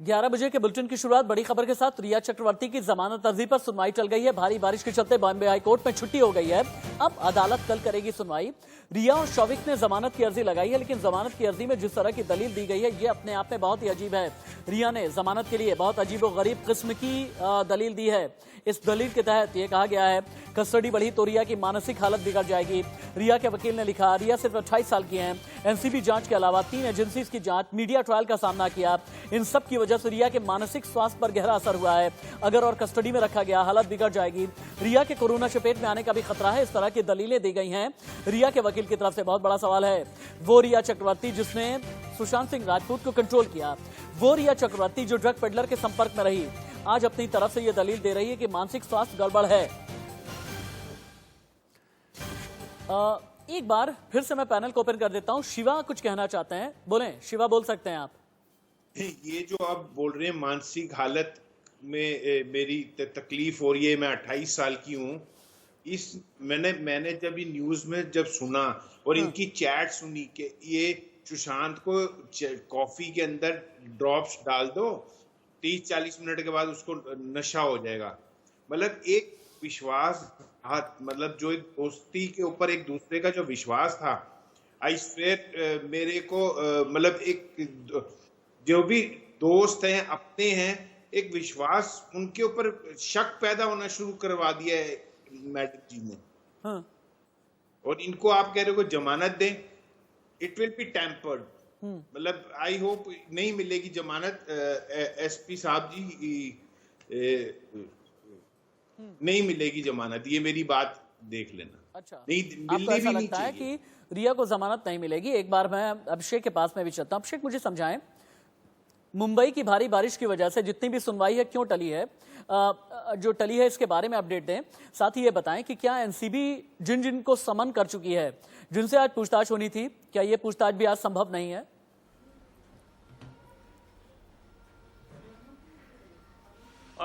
11 बजे के बुलेटिन की शुरुआत बड़ी खबर के साथ। रिया चक्रवर्ती की जमानत अर्जी पर सुनवाई चल गई है। भारी बारिश के चलते बॉम्बे हाई कोर्ट में छुट्टी हो गई है। अब अदालत कल करेगी सुनवाई। रिया और शौविक ने जमानत की अर्जी लगाई है, लेकिन जमानत की अर्जी में जिस तरह की दलील दी गई है ये अपने आप में बहुत ही अजीब है। रिया ने जमानत के लिए बहुत अजीबोगरीब किस्म की दलील दी है। इस दलील के तहत यह कहा गया है कस्टडी बढ़ी तो रिया की मानसिक हालत बिगड़ जाएगी। रिया के वकील ने लिखा, रिया सिर्फ 28 साल की हैं। एनसीबी जांच के अलावा 3 एजेंसीज की जांच, मीडिया ट्रायल का सामना किया। इन सब की वजह से रिया के मानसिक स्वास्थ्य पर गहरा असर हुआ है। अगर और कस्टडी में रखा गया हालत बिगड़ जाएगी। रिया के कोरोना चपेट में आने का भी खतरा है। इस तरह की दलीलें दी गई हैं। रिया के वकील की तरफ से बहुत बड़ा सवाल है, वो रिया चक्रवर्ती जिसने सुशांत सिंह राजपूत को कंट्रोल किया, वो रिया चक्रवर्ती जो ड्रग पेडलर के संपर्क में रही, आज अपनी तरफ से यह दलील दे रही है कि मानसिक स्वास्थ्य गड़बड़ है। एक बार फिर से मैं पैनल को ओपन कर देता हूं। शिवा कुछ कहना चाहते हैं, बोलें शिवा, बोल सकते हैं आप। ये जो आप बोल रहे हैं मानसिक हालत में मेरी तकलीफ हो रही है, मैं 28 साल की हूँ। मैंने जब ये न्यूज में जब सुना और इनकी चैट सुनी कि ये सुशांत को कॉफी के अंदर ड्रॉप्स डाल दो, 30-40 मिनट के बाद उसको नशा हो जाएगा। मतलब एक विश्वास, मतलब जो एक दोस्ती के ऊपर एक दूसरे का जो विश्वास था, आई स्वेयर मेरे को मतलब एक जो भी दोस्त हैं, अपने हैं, एक विश्वास उनके ऊपर शक पैदा होना शुरू करवा दिया है मैडम जी ने। हाँ। और इनको आप कह रहे हो जमानत दें, इट विल बी टेम्पर्ड। मतलब आई होप नहीं मिलेगी जमानत। एसपी साहब जी, नहीं मिलेगी जमानत, ये मेरी बात देख लेना। अच्छा, नहीं मिलनी भी नहीं चाहिए कि रिया को जमानत नहीं मिलेगी। एक बार मैं अभिषेक के पास में भी चलता हूं। अभिषेक, मुझे समझाएं, मुंबई की भारी बारिश की वजह से जितनी भी सुनवाई है क्यों टली है, जो टली है इसके बारे में अपडेट दें। साथ ही ये बताएं कि क्या एनसीबी जिन जिन को समन कर चुकी है, जिनसे आज पूछताछ होनी थी, क्या ये पूछताछ भी आज संभव नहीं है?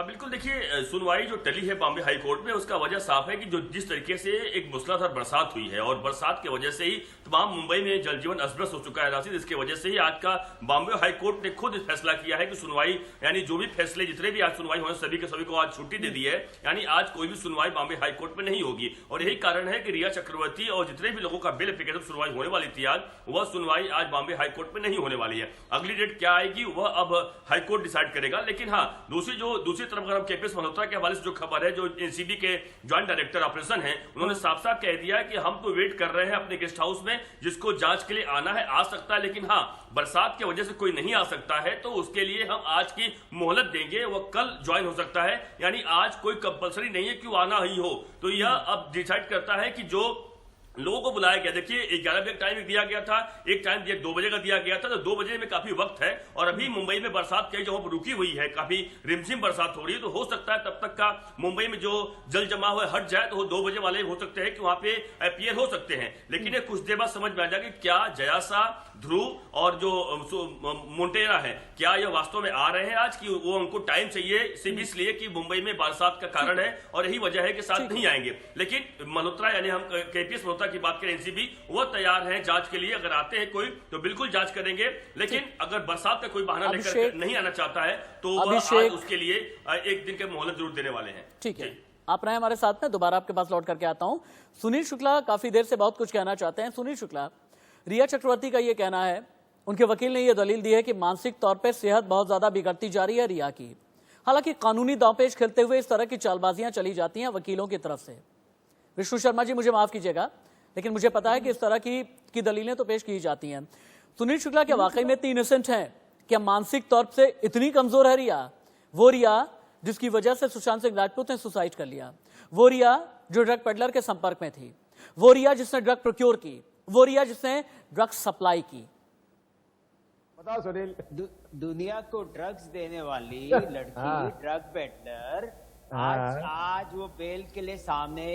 बिल्कुल, देखिए सुनवाई जो टली है बॉम्बे हाई कोर्ट में, उसका वजह साफ है कि जो जिस तरीके से एक मूसलाधार बरसात हुई है और बरसात की वजह से ही तमाम मुंबई में जनजीवन अस्त-व्यस्त हो चुका है राशिद। इसकी वजह से ही आज का बॉम्बे हाई कोर्ट ने खुद फैसला किया है कि सुनवाई, यानी जो भी फैसले जितने भी आज सुनवाई हुए सभी के सभी को आज छुट्टी दे दी है। यानी आज कोई भी सुनवाई बॉम्बे हाई कोर्ट में नहीं होगी। और यही कारण है कि रिया चक्रवर्ती और जितने भी लोगों का बेल एप्लीकेशन सुनवाई होने वाली थी आज, वह सुनवाई आज बॉम्बे हाई कोर्ट में नहीं होने वाली है। अगली डेट क्या आएगी वह अब हाई कोर्ट डिसाइड करेगा। लेकिन हाँ, दूसरी तरफ अगर हम केपीएस मल्होत्रा के हवाले से जो खबर है, जो एनसीबी के ज्वाइंट डायरेक्टर ऑपरेशन है, उन्होंने साफ साफ कह दिया है कि हम तो वेट कर रहे हैं अपने गेस्ट हाउस में, जिसको जांच के लिए आना है आ सकता है, लेकिन हाँ बरसात की वजह से कोई नहीं आ सकता है तो उसके लिए हम आज की मोहलत देंगे, वो कल ज्वाइन हो सकता है। यानी आज कोई कंपलसरी नहीं है कि वो आना ही हो। तो यह अब डिसाइड करता है कि जो लोगों को बुलाया गया, देखिए 11 बजे टाइम दिया गया था, एक टाइम 2 बजे का दिया गया था, तो 2 बजे में काफी वक्त है। और अभी मुंबई में बरसात कई जगहों पर रुकी हुई है, काफी रिमझिम बरसात हो रही है, तो हो सकता है तब तक का मुंबई में जो जल जमा हुआ हट जाए, तो वो 2 बजे वाले हो सकते हैं कि वहां पे अपीयर हो सकते हैं। लेकिन ये कुछ देर बाद समझ में आ जाएगा कि क्या जयासा, ध्रुव और जो मोंटेरा है, क्या ये वास्तव में आ रहे हैं आज, की वो उनको टाइम चाहिए सिर्फ इसलिए कि मुंबई में बरसात का कारण है और यही वजह है कि साथ नहीं आएंगे। लेकिन मल्होत्रा, यानी हम केपीएस मल्होत्रा की बात करें, एनसीबी वो तैयार है जांच के लिए। अगर आते हैं कोई तो बिल्कुल जांच करेंगे, लेकिन अगर बरसात का कोई बहाना लेकर नहीं आना चाहता है तो वह आज उसके लिए एक दिन की मोहलत जरूर देने वाले हैं। ठीक है, आप रहे हमारे साथ में, दोबारा आपके पास लौट करके आता हूं। सुनील शुक्ला काफी देर से बहुत कुछ कहना चाहते हैं। सुनील शुक्ला, रिया चक्रवर्ती का यह कहना है, उनके वकील ने यह दलील दी है कि मानसिक तौर पर सेहत बहुत ज्यादा बिगड़ती जा रही है रिया की। हालांकि कानूनी दांवपेच खेलते हुए इस तरह की चालबाजियां चली जाती हैं वकीलों की तरफ से। विष्णु शर्मा जी, मुझे माफ कीजिएगा, लेकिन मुझे पता है कि इस तरह की दलीलें तो पेश की जाती हैं। सुनील शुक्ला, क्या वाकई में इतनी इनोसेंट हैं? क्या मानसिक तौर से इतनी कमजोर है रिया? वो रिया जिसकी वजह से सुशांत सिंह राजपूत ने सुसाइड कर लिया, वो रिया जो ड्रग पेडलर के संपर्क में थी, वो रिया जिसने ड्रग प्रोक्योर की, वो रिया जिसने ड्रग सप्लाई की। बताओ सुनील। दुनिया को ड्रग्स देने वाली लड़की ड्रग पेडलर आज वो बेल के लिए सामने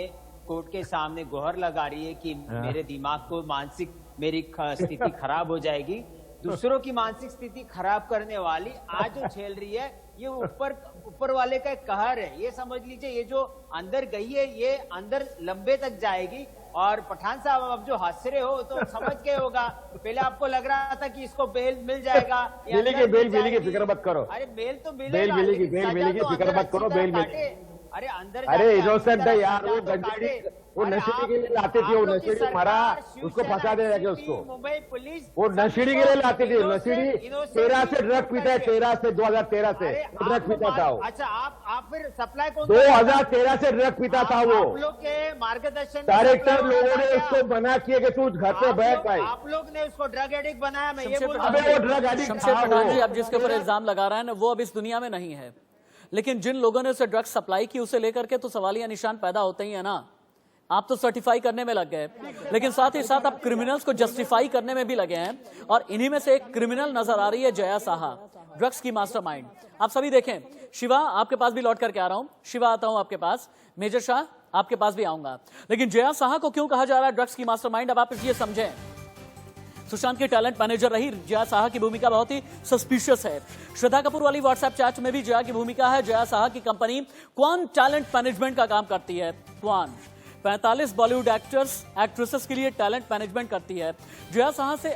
कोर्ट के सामने गुहार लगा रही है कि मेरे दिमाग को मानसिक मेरी स्थिति खराब हो जाएगी। दूसरों की मानसिक स्थिति खराब करने वाली आज जो झेल रही है, ये ऊपर वाले का कहर है। ये समझ लीजिए, ये जो अंदर गई है ये अंदर लंबे तक जाएगी और पठान साहब अब जो हंस रहे हो तो समझ गए होगा, तो पहले आपको लग रहा था कि इसको बेल मिल जाएगा, मिलेगी, बेल मिलेगी, फिक्र मत करो। अरे बेल तो मिलेगा, बेल मिलेगी, लेकिन बेल सजा मिलेगी, तो फिक्र अंदर मत करो, अच्छी तरह बेल मिलेगी। काटे। अरे अंदर अरे जाके इनोसेंट अच्छी है तरह यार, वो सजा तो गंजेड़ी, काटे। वो अरे नशेड़ी के लिए आप लाती थी, वो लोग की नशेड़ी मरा, सरकार, उसको शिवसेना, फंसा दे जाके एनसीपी, उसको। मुंबई पुलिस वो नशेड़ी के लिए लाती थी, नशेड़ी इनोसेंट 13 से ड्रग पीता है, 13 से 2013 से अरे ड्रग पीता था वो। अच्छा, आप फिर सप्लाई कौन 2013 से ड्रग पीता था वो। आप लोग के मार्गदर्शन में डायरेक्टर सप्लाई लोगों ने होता था उसको मना किया कि तू घर पे बैठ भाई। आप लोग ने उसको ड्रग एडिक्ट बनाया, मैं ये शमशेर बोल पठान रहा हूँ। वो ड्रग एडिक्ट शमशेर था पठान वो। जी, अब जिसके ऊपर इल्जाम लगा रहे हैं ना, वो अब इस दुनिया में नहीं है, लेकिन जिन लोगों ने उसे ड्रग्स सप्लाई की, उसे लेकर के तो सवालिया निशान पैदा होते ही है ना। आप तो सर्टिफाई करने में लग गए, लेकिन साथ ही साथ आप क्रिमिनल्स को जस्टिफाई करने में भी लगे हैं, और इन्हीं में से एक क्रिमिनल नजर आ रही है जया साहा, ड्रग्स की मास्टरमाइंड। आप सभी देखें, शिवा आपके पास भी लौट करके आ रहा हूं, शिवा आता हूं आपके पास, मेजर शाह आपके पास भी आऊंगा, लेकिन जया साहा को क्यों कहा जा रहा है ड्रग्स की मास्टरमाइंड, अब आप ये समझें। सुशांत की टैलेंट मैनेजर रही जया साहा की भूमिका बहुत ही सस्पिशियस है। श्रद्धा कपूर वाली व्हाट्सएप चैट में भी जया की भूमिका है। जया साहा की कंपनी क्वान टैलेंट मैनेजमेंट का काम करती है। क्वान 45 बॉलीवुड एक्टर्स एक्ट्रेसेस के लिए टैलेंट मैनेजमेंट करती है। जया साहा से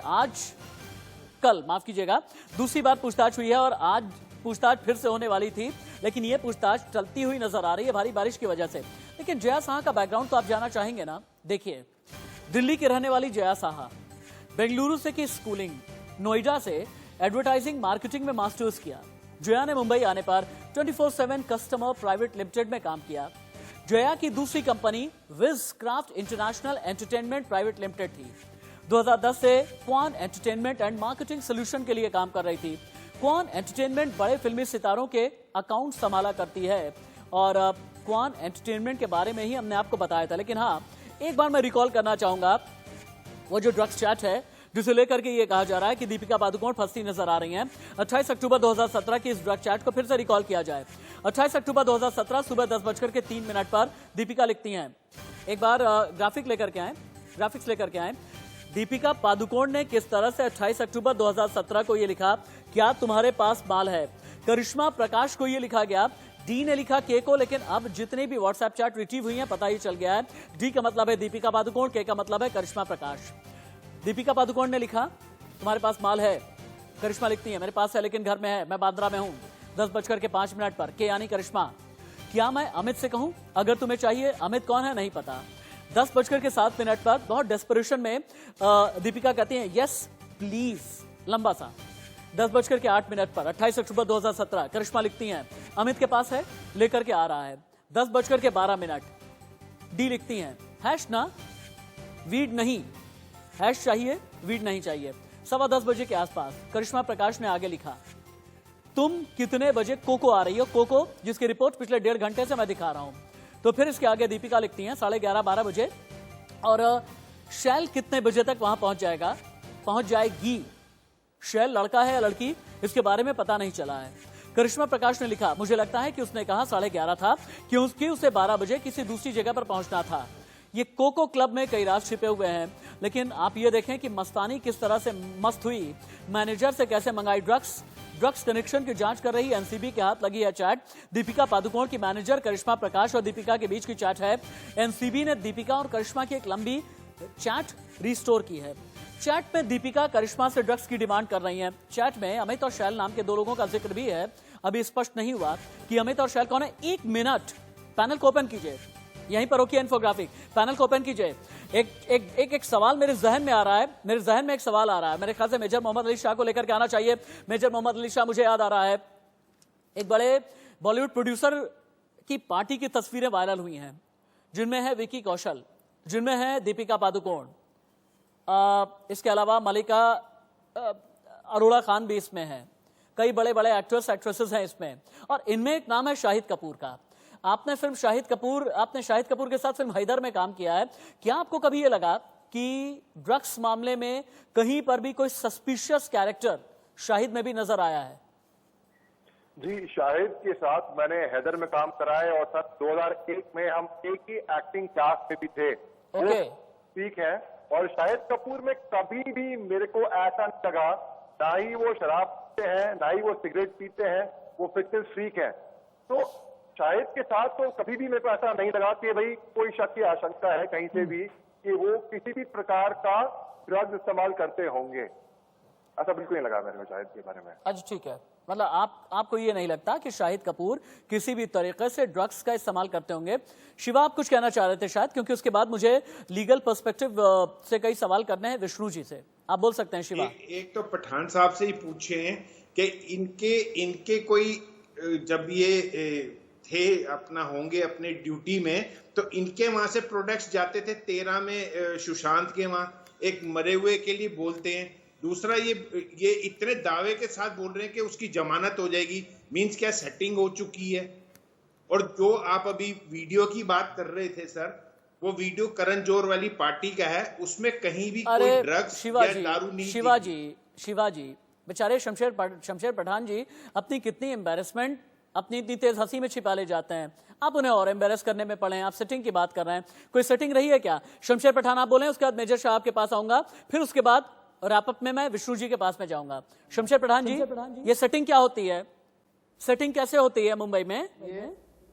कल दूसरी बार पूछताछ हुई है, और आज पूछताछ फिर से होने वाली थी, लेकिन यह पूछताछ चलती हुई नजर आ रही है भारी बारिश की वजह से। लेकिन जया साहा का बैकग्राउंड तो आप जानना चाहेंगे ना। देखिए, दिल्ली की रहने वाली जया साहा, बेंगलुरु से की स्कूलिंग, नोएडा से एडवर्टाइजिंग मार्केटिंग में मास्टर्स किया। जया ने मुंबई आने पर 24/7 कस्टमर प्राइवेट लिमिटेड में काम किया। जया की दूसरी company Wizcraft international entertainment private limited थी। 2010 से Kwan entertainment and marketing solution के लिए काम कर रही थी। क्वान एंटरटेनमेंट बड़े फिल्मी सितारों के अकाउंट संभाला करती है, और क्वान एंटरटेनमेंट के बारे में ही हमने आपको बताया था। लेकिन हाँ, एक बार मैं रिकॉल करना चाहूंगा, वो जो ड्रग्स चैट है जिसे लेकर के ये कहा जा रहा है कि दीपिका पादुकोण फंसती नजर आ रही हैं। 28 अक्टूबर 2017 की इस ड्रग चैट को फिर से रिकॉल किया जाए। 28 अक्टूबर 2017 सुबह 10:03 पर दीपिका लिखती हैं, एक बार ग्राफिक्स लेकर के आए। दीपिका पादुकोण ने किस तरह से 28 अक्टूबर 2017 को ये लिखा, क्या तुम्हारे पास माल है। करिश्मा प्रकाश को ये लिखा गया, डी ने लिखा के को, लेकिन अब जितनी भी व्हाट्सएप चैट रिट्रीव हुई हैं पता ही चल गया है। डी का मतलब है दीपिका पादुकोण, के का मतलब है करिश्मा प्रकाश। दीपिका पादुकोण ने लिखा तुम्हारे पास माल है। करिश्मा लिखती है मेरे पास है लेकिन घर में है, मैं बांद्रा में हूं। 10:05 पर, के यानी करिश्मा, क्या मैं अमित से कहूं अगर तुम्हें चाहिए। अमित कौन है नहीं पता। 10:07 पर बहुत डेस्परेशन में दीपिका कहती है यस प्लीज, लंबा सा। 10:08 पर 28 अक्टूबर 2017 करिश्मा लिखती हैं अमित के पास है, लेकर के आ रहा है। 10:12 डी लिखती हैं हैश ना, वीड नहीं, हैश चाहिए वीड नहीं चाहिए। 10:15 बजे के आसपास करिश्मा प्रकाश ने आगे लिखा, तुम कितने बजे कोको आ रही हो। कोको जिसकी रिपोर्ट पिछले 1.5 घंटे से मैं दिखा रहा हूं। तो फिर इसके आगे दीपिका लिखती हैं 11:30-12 बजे, और शैल कितने बजे तक वहां पहुंच जाएगी। शैल लड़का है या लड़की इसके बारे में पता नहीं चला है। करिश्मा प्रकाश ने लिखा, मुझे लगता है कि उसने कहा 11:30 था, क्योंकि उसे 12 बजे किसी दूसरी जगह पर पहुंचना था। ये कोको क्लब में कई राज छिपे हुए हैं, लेकिन आप ये देखें कि मस्तानी किस तरह से मस्त हुई, मैनेजर से कैसे मंगाई ड्रग्स कनेक्शन की जांच कर रही एनसीबी के हाथ लगी है चैट। दीपिका पादुकोण की मैनेजर करिश्मा प्रकाश और दीपिका के बीच की चैट है। एनसीबी ने दीपिका और करिश्मा की एक लंबी चैट रिस्टोर की है। चैट में दीपिका करिश्मा से ड्रग्स की डिमांड कर रही हैं। चैट में अमित और शैल नाम के 2 लोगों का जिक्र भी है। अभी स्पष्ट नहीं हुआ कि अमित और शैल कौन है। 1 मिनट, पैनल को ओपन कीजिए, यहीं पर रोकिए इन्फोग्राफिक, पैनल को ओपन कीजिए। एक सवाल मेरे जहन में आ रहा है, एक सवाल आ रहा है, मेरे ख्याल से मेजर मोहम्मद अली शाह को लेकर के आना चाहिए। मेजर मोहम्मद अली शाह, मुझे याद आ रहा है एक बड़े बॉलीवुड प्रोड्यूसर की पार्टी की तस्वीरें वायरल हुई हैं, जिनमें है विकी कौशल, जिनमें है दीपिका पादुकोण, इसके अलावा मलिका अरोड़ा खान भी इसमें है। कई बड़े बड़े एक्टर्स एक्ट्रेसेस हैं इसमें, और इनमें एक नाम है शाहिद कपूर का। आपने शाहिद कपूर के साथ फिल्म हैदर में काम किया है। क्या आपको कभी ये लगा कि ड्रग्स मामले में कहीं पर भी कोई सस्पिशियस कैरेक्टर शाहिद में भी नजर आया है? जी, शाहिद के साथ मैंने हैदर में काम करा है, और सर 2001 में हम एक ही एक्टिंग क्लास में भी थे। ओके, ठीक है। और शाहिद कपूर में कभी भी मेरे को ऐसा नहीं लगा, ना ही वो शराब पीते हैं, ना ही वो सिगरेट पीते हैं, वो फिटनेस फ्रीक है। तो शाहिद के साथ तो कभी भी मेरे को ऐसा नहीं लगा कि भाई कोई शक की आशंका है कहीं से भी कि वो किसी भी प्रकार का ड्रग्स इस्तेमाल करते होंगे। ऐसा बिल्कुल नहीं लगा मेरे को शाहिद के बारे में। अच्छा ठीक है, मतलब आपको ये नहीं लगता कि शाहिद कपूर किसी भी तरीके से ड्रग्स का इस्तेमाल करते होंगे। शिवा, आप कुछ कहना चाह रहे थे शायद, क्योंकि उसके बाद मुझे लीगल पर्सपेक्टिव से कई सवाल करने हैं विष्णु जी से। आप बोल सकते हैं शिवा। एक तो पठान साहब से ही पूछे कि इनके कोई जब ये थे अपना होंगे अपने ड्यूटी में, तो इनके वहां से प्रोडक्ट्स जाते थे 13 में सुशांत के वहां, एक मरे हुए के लिए बोलते हैं। दूसरा ये इतने दावे के साथ बोल रहे हैं कि उसकी जमानत हो जाएगी, मींस क्या सेटिंग हो चुकी है। और जो आप अभी वीडियो की बात कर रहे थे सर, वो वीडियो करण जौहर वाली पार्टी का है, उसमें कहीं भी कोई ड्रग्स या दारू नहीं। शिवा जी बेचारे शमशेर पठान जी अपनी कितनी एम्बेरसमेंट अपनी इतनी तेज हंसी में छिपा ले जाते हैं, आप उन्हें और एम्बेरस करने में पड़े हैं। आप सेटिंग की बात कर रहे हैं, कोई सेटिंग रही है क्या? शमशेर पठान आप बोले, उसके बाद मेजर शाह आपके पास आऊंगा, फिर उसके बाद रैपअप में मैं विष्णु जी के पास में जाऊंगा। शमशेर पठान जी, ये सेटिंग क्या होती है? सेटिंग कैसे होती है मुंबई में,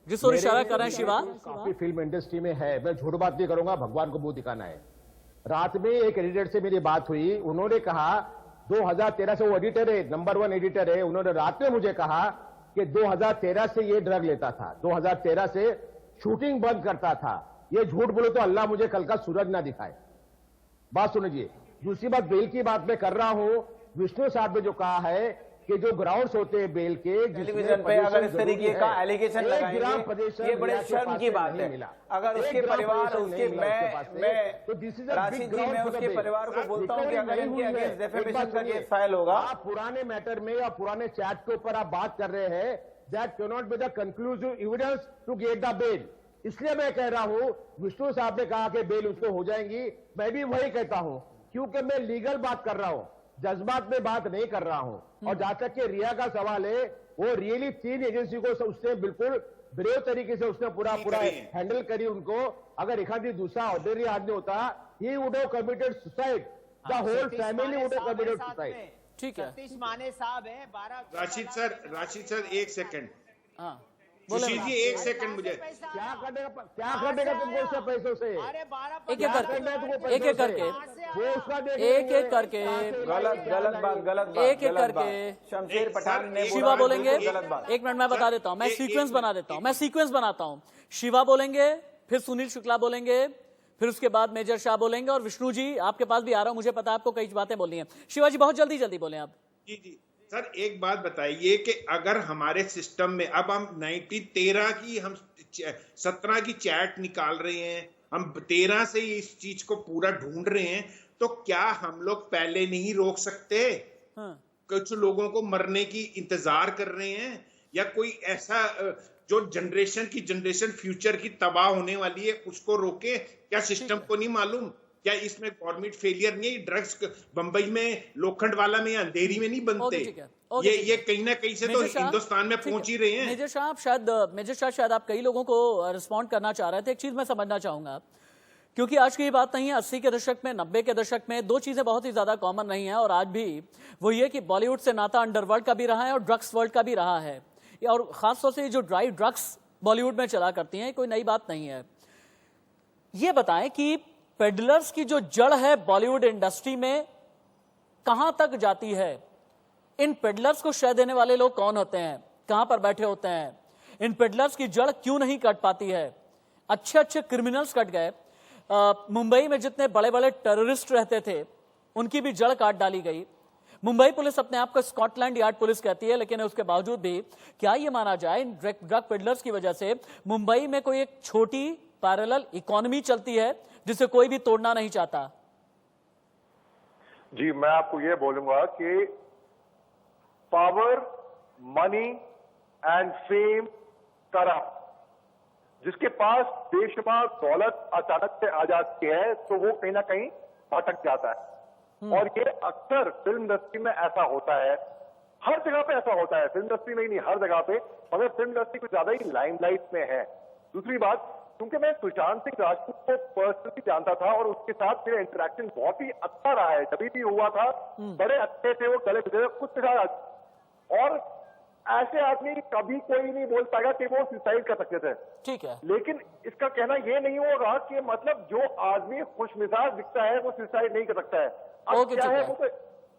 जिस ओर इशारा कर रहे हैं शिवा? काफी फिल्म इंडस्ट्री में है, मैं झूठ बात नहीं करूंगा, भगवान को मुंह दिखाना है। रात में एक एडिटर से मेरी बात हुई, उन्होंने कहा 2013 से, वो एडिटर है, नंबर 1 एडिटर है, उन्होंने रात में मुझे कहा कि 2013 से ये ड्रग लेता था, 2013 से शूटिंग बंद करता था। ये झूठ बोलो तो अल्लाह मुझे कल का सूरज ना दिखाए। बात सुनिए। दूसरी बात, बेल की बात मैं कर रहा हूं। विष्णु साहब ने जो कहा है कि जो ग्राउंड्स होते हैं बेल के, टेलीविजन पे अगर इस तरीके का एलिगेशन लगाएंगे, ये बड़े शर्म की बात है। अगर उसके परिवार, उसके मैं राशि जी, मैं उसके परिवार को बोलता हूं कि अगर इनके अगेंस्ट डेफेमेशन का केस फाइल होगा। आप पुराने मैटर में या पुराने चैट के ऊपर आप बात कर रहे हैं, that can not be the conclusive evidence to get the bail. इसलिए मैं कह रहा हूं, विष्णु साहब ने कहा कि बेल उसको हो जाएंगी, मैं भी वही कहता हूं, क्योंकि मैं लीगल बात कर रहा हूं, जज्बात में बात नहीं कर रहा हूं। और जहां तक कि रिया का सवाल है, वो रियली 3 एजेंसी को उसने बिल्कुल ब्रेव तरीके से उसने पूरा हैंडल करी उनको। अगर एक आदमी दूसरा ऑर्डिनरी आदमी होता, he would have committed suicide, the whole family would have committed suicide. ठीक है, सतीश माने साहब है 12। Rashid sir 1 second. हाँ सुशील जी 1 सेकंड, मुझे क्या करेगा तुमको उससे पैसों से? अरे 12 एक एक करके एक एक करके शमशेर पठान ने शिवा बोलेंगे। गलत बात। 1 मिनट मैं बता देता हूं, मैं सीक्वेंस बना देता हूं, मैं सीक्वेंस बनाता हूं। शिवा बोलेंगे, फिर सुनील शुक्ला बोलेंगे, फिर उसके बाद मेजर शाह बोलेंगे, और विष्णु जी आपके पास भी आ रहा हूं, मुझे पता है आपको कई बातें बोलनी है। शिवा जी बहुत जल्दी बोले आप। जी सर, एक बात बताइए कि अगर हमारे सिस्टम में अब हम 1913 की, हम 17 की चैट निकाल रहे हैं, हम 13 से इस चीज को पूरा ढूंढ रहे हैं, तो क्या हम लोग पहले नहीं रोक सकते? हाँ। कुछ लोगों को मरने की इंतजार कर रहे हैं, या कोई ऐसा जो जनरेशन फ्यूचर की तबाह होने वाली है उसको रोके? क्या सिस्टम को नहीं मालूम? क्या इसमें गवर्नमेंट फेलियर नहीं? ड्रग्स बंबई में, लोखंड वाला में, अंधेरी में नहीं बनते। ये कहीं ना कहीं से तो हिंदुस्तान में पहुंच ही रहे हैं। मेजर शाह शायद आप कई लोगों को रिस्पॉन्ड करना चाह रहे थे। एक चीज मैं समझना चाहूंगा, क्योंकि आज की बात नहीं है, 80 के दशक में, 90 के दशक में 2 चीजें बहुत ही ज्यादा कॉमन नहीं है, और आज भी वो ये कि बॉलीवुड से नाता अंडरवर्ल्ड का भी रहा है और ड्रग्स वर्ल्ड का भी रहा है। और खासतौर से जो ड्राई ड्रग्स बॉलीवुड में चला करती हैं, कोई नई बात नहीं है। ये बताएं कि पेडलर्स की जो जड़ है बॉलीवुड इंडस्ट्री में कहां तक जाती है? इन पेडलर्स को शय देने वाले लोग कौन होते हैं, कहां पर बैठे होते हैं? इन पेडलर्स की जड़ क्यों नहीं कट पाती है? अच्छे क्रिमिनल्स कट गए। मुंबई में जितने बड़े बड़े टेररिस्ट रहते थे, उनकी भी जड़ काट डाली गई। मुंबई पुलिस अपने आप को स्कॉटलैंड यार्ड पुलिस कहती है, लेकिन उसके बावजूद भी क्या ये माना जाए, इन ड्रग पेडलर्स की वजह से मुंबई में कोई एक छोटी पैरेलल इकोनॉमी चलती है जिसे कोई भी तोड़ना नहीं चाहता? जी, मैं आपको ये बोलूंगा कि power, money and fame, corrupt, जिसके पास बेशुमार दौलत अचानक से आ जाती है, तो वो कहीं ना कहीं भटक जाता है। और ये अक्सर फिल्म इंडस्ट्री में ऐसा होता है, हर जगह पे ऐसा होता है, फिल्म इंडस्ट्री में ही नहीं, हर जगह पे, मगर फिल्म इंडस्ट्री कुछ ज्यादा ही लाइमलाइट में है। दूसरी बात, क्योंकि मैं सुशांत सिंह राजपूत को पर्सनली जानता था और उसके साथ मेरा इंटरेक्शन बहुत ही अच्छा रहा है, जब भी हुआ था बड़े अच्छे थे, वो गले मिले कुछ। और ऐसे आदमी कभी कोई नहीं बोल पाएगा कि वो सुसाइड कर सकते थे। ठीक है, लेकिन इसका कहना ये नहीं होगा कि मतलब जो आदमी खुशमिजाज दिखता है वो सुसाइड नहीं कर सकता है। अब ओके, क्या ठीक है है।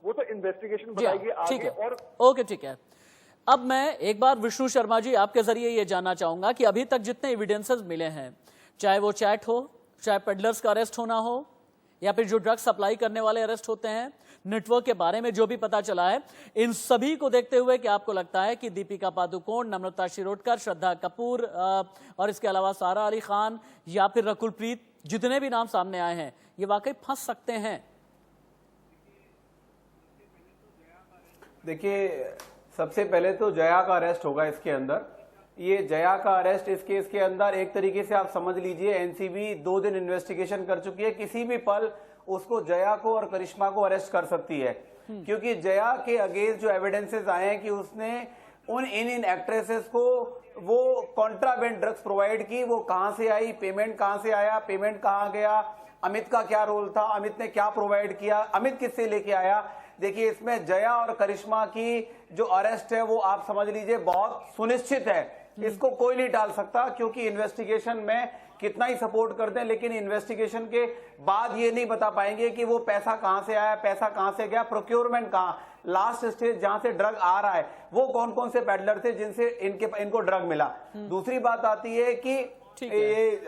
वो तो इन्वेस्टिगेशन जी हाँ, बताएगी ठीक आगे। है, और ओके, ठीक है। अब मैं एक बार विष्णु शर्मा जी आपके जरिए ये जानना चाहूंगा कि अभी तक जितने एविडेंसेस मिले हैं, चाहे वो चैट हो, चाहे पेडलर्स का अरेस्ट होना हो, या फिर जो ड्रग्स सप्लाई करने वाले अरेस्ट होते हैं, नेटवर्क के बारे में जो भी पता चला है, इन सभी को देखते हुए क्या आपको लगता है कि दीपिका पादुकोण, नम्रता शिरोडकर, श्रद्धा कपूर और इसके अलावा सारा अली खान या फिर रकुल प्रीत, जितने भी नाम सामने आए हैं, ये वाकई फंस सकते हैं? देखिए, सबसे पहले तो जया का अरेस्ट होगा इसके अंदर। ये जया का अरेस्ट इस केस के अंदर एक तरीके से आप समझ लीजिए एनसीबी 2 दिन इन्वेस्टिगेशन कर चुकी है। किसी भी पल उसको जया को और करिश्मा को अरेस्ट कर सकती है, क्योंकि जया के अगेंस्ट जो एविडेंसेस आए हैं कि उसने इन एक्ट्रेसेस को वो कॉन्ट्राबेंड ड्रग्स प्रोवाइड की, वो कहां से आई, पेमेंट कहां से आया, पेमेंट कहां गया, अमित का क्या रोल था, अमित ने क्या प्रोवाइड किया, अमित किससे लेके आया। देखिए, इसमें जया और करिश्मा की जो अरेस्ट है वो आप समझ लीजिए बहुत सुनिश्चित है। इसको कोई नहीं टाल सकता, क्योंकि इन्वेस्टिगेशन में कितना ही सपोर्ट करते हैं, लेकिन इन्वेस्टिगेशन के बाद ये नहीं बता पाएंगे कि वो पैसा कहां से आया, पैसा कहां से गया, प्रोक्योरमेंट कहां, लास्ट स्टेज जहां से ड्रग आ रहा है वो कौन कौन से पेडलर थे जिनसे इनको ड्रग मिला। दूसरी बात आती है कि ये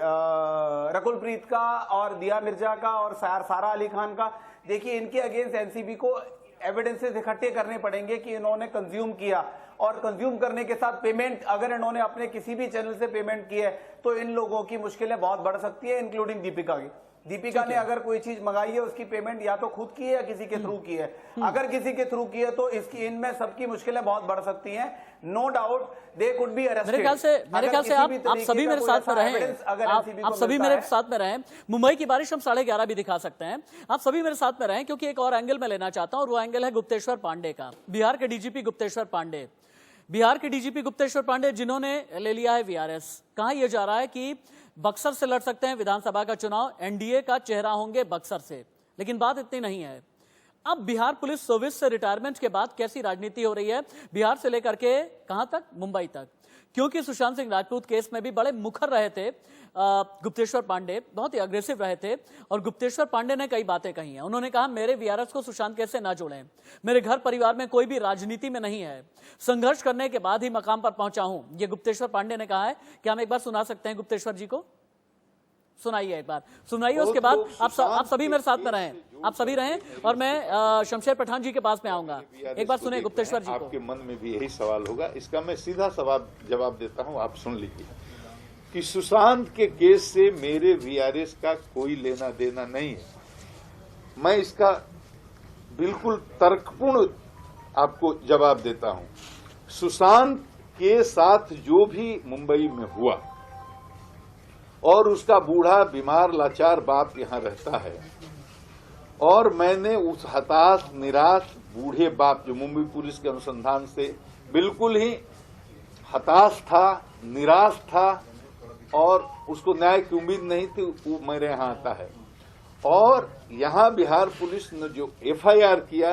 रकुल प्रीत का और दिया मिर्जा का और सारा अली खान का, देखिए इनके अगेंस्ट एनसीबी को एविडेंसेस इकट्ठे करने पड़ेंगे कि इन्होंने कंज्यूम किया, और कंज्यूम करने के साथ पेमेंट अगर इन्होंने अपने किसी भी चैनल से पेमेंट की है तो इन लोगों की मुश्किलें बहुत बढ़ सकती है, इंक्लूडिंग दीपिका की। दीपिका ने अगर कोई चीज मंगाई है उसकी पेमेंट या तो खुद की है या किसी के थ्रू की है। अगर किसी के थ्रू की है तो इसकी इनमें सबकी मुश्किलें बहुत बढ़ सकती हैं। No doubt they could be arrested. मेरे ख्याल से आप सभी मेरे साथ में रहें, आप सभी मेरे साथ में रहें। मुंबई की बारिश हम 11:30 भी दिखा सकते हैं। आप सभी मेरे साथ में रहें, क्योंकि एक और एंगल मैं लेना चाहता हूं, और वो एंगल है गुप्तेश्वर पांडे का, बिहार के डीजीपी गुप्तेश्वर पांडे। बिहार के डीजीपी गुप्तेश्वर पांडे जिन्होंने ले लिया है वीआरएस। कहा यह जा रहा है कि बक्सर से लड़ सकते हैं विधानसभा का चुनाव, एनडीए का चेहरा होंगे बक्सर से। लेकिन बात इतनी नहीं है। अब बिहार पुलिस सर्विस से रिटायरमेंट के बाद कैसी राजनीति हो रही है, बिहार से लेकर के कहां तक, मुंबई तक। क्योंकि सुशांत सिंह राजपूत केस में भी बड़े मुखर रहे थे गुप्तेश्वर पांडे, बहुत ही अग्रेसिव रहे थे, और गुप्तेश्वर पांडे ने कई बातें कही हैं। उन्होंने कहा मेरे वीआरएस को सुशांत केस से ना जोड़ें, मेरे घर परिवार में कोई भी राजनीति में नहीं है, संघर्ष करने के बाद ही मकाम पर पहुंचा हूं, ये गुप्तेश्वर पांडे ने कहा है। क्या हम एक बार सुना सकते हैं गुप्तेश्वर जी को? सुनाइए, एक बार सुनाइए, उसके बाद आप सभी मेरे साथ में रहें, आप सभी रहें, और मैं शमशेर पठान जी के पास में आऊंगा। एक बार सुने गुप्तेश्वर जी को। आपके मन में भी यही सवाल होगा, इसका मैं सीधा सवाल जवाब देता हूं, आप सुन लीजिए कि सुशांत के केस से मेरे वीआरएस का कोई लेना देना नहीं है। मैं इसका बिल्कुल तर्कपूर्ण आपको जवाब देता हूं। सुशांत के साथ जो भी मुंबई में हुआ, और उसका बूढ़ा बीमार लाचार बाप यहां रहता है, और मैंने उस हताश निराश बूढ़े बाप जो मुंबई पुलिस के अनुसंधान से बिल्कुल ही हताश था, निराश था, और उसको न्याय की उम्मीद नहीं थी, वो मेरे यहां आता है। और यहां बिहार पुलिस ने जो एफआईआर किया,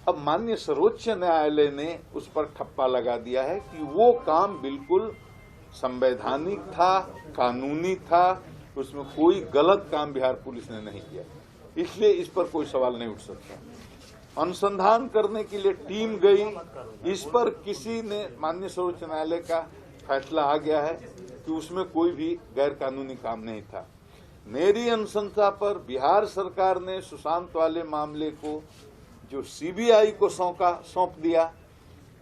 अब माननीय सर्वोच्च न्यायालय ने उस पर ठप्पा लगा दिया है कि वो काम बिल्कुल संवैधानिक था, कानूनी था, उसमें कोई गलत काम बिहार पुलिस ने नहीं किया, इसलिए इस पर कोई सवाल नहीं उठ सकता। अनुसंधान करने के लिए टीम गई, इस पर किसी ने, माननीय सर्वोच्च न्यायालय का फैसला आ गया है कि उसमें कोई भी गैर कानूनी काम नहीं था। मेरी अनुशंसा पर बिहार सरकार ने सुशांत वाले मामले को जो सीबीआई को सौंप दिया,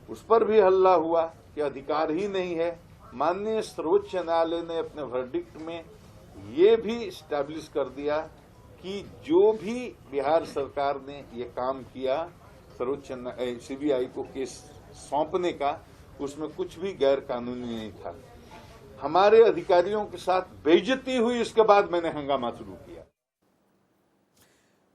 उस पर भी हल्ला हुआ कि अधिकार ही नहीं है। माननीय सर्वोच्च न्यायालय ने अपने वर्डिक्ट में ये भी स्टैब्लिश कर दिया कि जो भी बिहार सरकार ने ये काम किया सर्वोच्च सीबीआई को केस सौंपने का, उसमें कुछ भी गैर कानूनी नहीं था। हमारे अधिकारियों के साथ बेइज्जती हुई, इसके बाद मैंने हंगामा शुरू किया।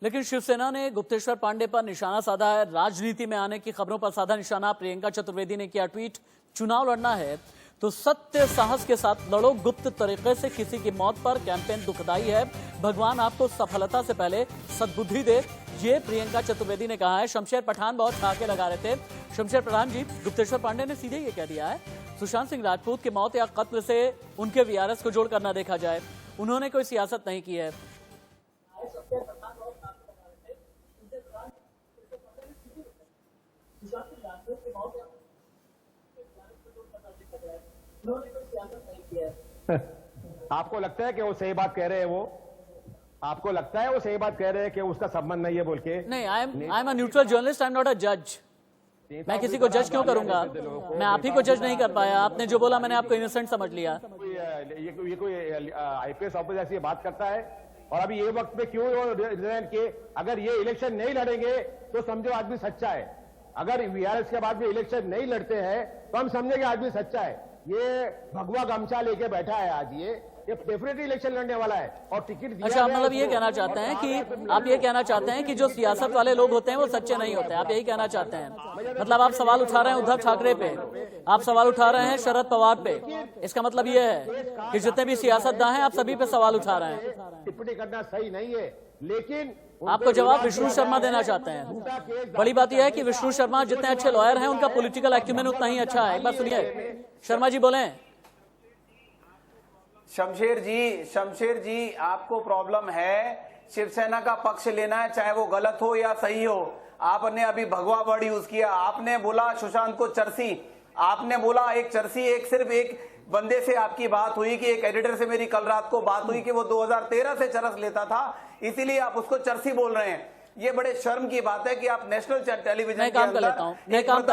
लेकिन शिवसेना ने गुप्तेश्वर पांडे पर निशाना साधा है। राजनीति में आने की खबरों पर साधा निशाना। प्रियंका चतुर्वेदी ने किया ट्वीट, चुनाव लड़ना है तो सत्य साहस के साथ लड़ो, गुप्त तरीके से किसी की मौत पर कैंपेन दुखदाई है, भगवान आपको सफलता से पहले सद्बुद्धि दे, ये प्रियंका चतुर्वेदी ने कहा है। शमशेर पठान बहुत ठाके लगा रहे थे। शमशेर पठान जी, गुप्तेश्वर पांडे ने सीधे ये कह दिया है सुशांत सिंह राजपूत की मौत या कत्ल से उनके वीआरएस को जोड़कर न देखा जाए, उन्होंने कोई सियासत नहीं की है। आपको लगता है कि वो सही बात कह रहे हैं? वो आपको लगता है वो सही बात कह रहे हैं कि उसका संबंध नहीं है बोल के? नहीं, I am a neutral journalist, I am not a जज। मैं किसी को जज क्यों करूंगा? मैं आप ही को जज नहीं कर पाया। आपने जो बोला मैंने आपको इनोसेंट समझ लिया। ये कोई आईपीएस ऑफिसर ऐसी बात करता है? और अभी ये वक्त में क्यों रिजाइन किए? अगर ये इलेक्शन नहीं लड़ेंगे तो समझो आदमी सच्चा है। अगर वीआरएस के बाद में इलेक्शन नहीं लड़ते हैं तो हम समझेंगे आदमी सच्चा है। ये भगवा गमछा लेके बैठा है आज, ये डेफिनेटली इलेक्शन लड़ने वाला है और टिकट दिया। अच्छा, आप मतलब ये कहना चाहते हैं कि आप ये कहना चाहते हैं कि जो सियासत वाले लोग होते हैं वो सच्चे नहीं होते, आप यही कहना चाहते हैं? मतलब आप सवाल उठा रहे हैं उद्धव ठाकरे पे, आप सवाल उठा रहे हैं शरद पवार पे, इसका मतलब ये है कि जितने भी सियासतदान हैं आप सभी पे सवाल उठा रहे हैं। टिप्पणी करना सही नहीं है, लेकिन आपको जवाब विष्णु शर्मा देना चाहते हैं। बड़ी बात यह है कि विष्णु शर्मा जितने अच्छे लॉयर हैं उनका पॉलिटिकल एक्यूमेन उतना ही अच्छा है। एक बार सुनिए, शर्मा जी बोले। शमशेर जी, आपको प्रॉब्लम है शिवसेना का पक्ष लेना है, चाहे वो गलत हो या सही हो। आपने अभी भगवा वर्ड यूज किया, आपने बोला सुशांत को चरसी, आपने बोला एक चरसी, एक सिर्फ एक बंदे से आपकी बात हुई कि एक एडिटर से मेरी कल रात को बात हुई कि वो 2013 से चरस लेता था, इसीलिए आप उसको चरसी बोल रहे हैं। ये बड़े शर्म की बात है कि आप नेशनल टेलीविजन मैं काम कर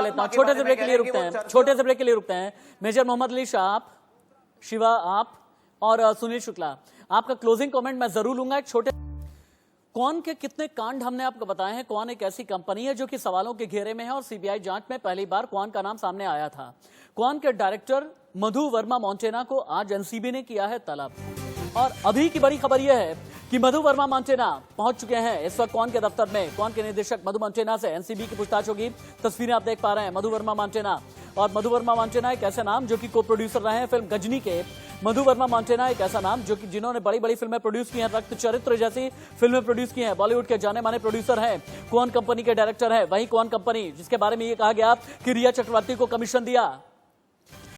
लेता हूँ, छोटे से ब्रेक के लिए रुकते हैं। मेजर मोहम्मद अली शाह आप, शिवा आप और सुनील शुक्ला, आपका क्लोजिंग कमेंट मैं जरूर लूंगा। एक छोटे कौन के कितने कांड हमने आपको बताए हैं। कौन एक ऐसी कंपनी है जो कि सवालों के घेरे में है और सीबीआई जांच में पहली बार कौन का नाम सामने आया था। कौन के डायरेक्टर मधु वर्मा मोंटेना को आज एनसीबी ने किया है तलब। और अभी की बड़ी खबर यह है कि मधु वर्मा मोंटेना पहुंच चुके हैं इस वक्त कौन के दफ्तर में। कौन के निदेशक मधु मोंटेना से एनसीबी की पूछताछ होगी। तस्वीरें आप देख पा रहे हैं मधु वर्मा मोंटेना। और मधु वर्मा मोंटेना एक ऐसा नाम जो कि को प्रोड्यूसर रहे हैं फिल्म गजनी के। मधु वर्मा मोंटेना एक ऐसा नाम जो कि जिन्होंने बड़ी बड़ी फिल्में प्रोड्यूस की हैं, रक्त चरित्र जैसी फिल्में प्रोड्यूस की हैं, बॉलीवुड के जाने माने प्रोड्यूसर हैं। कौन कंपनी के डायरेक्टर है, वही कौन कंपनी जिसके बारे में ये कहा गया कि रिया चक्रवर्ती को कमीशन दिया।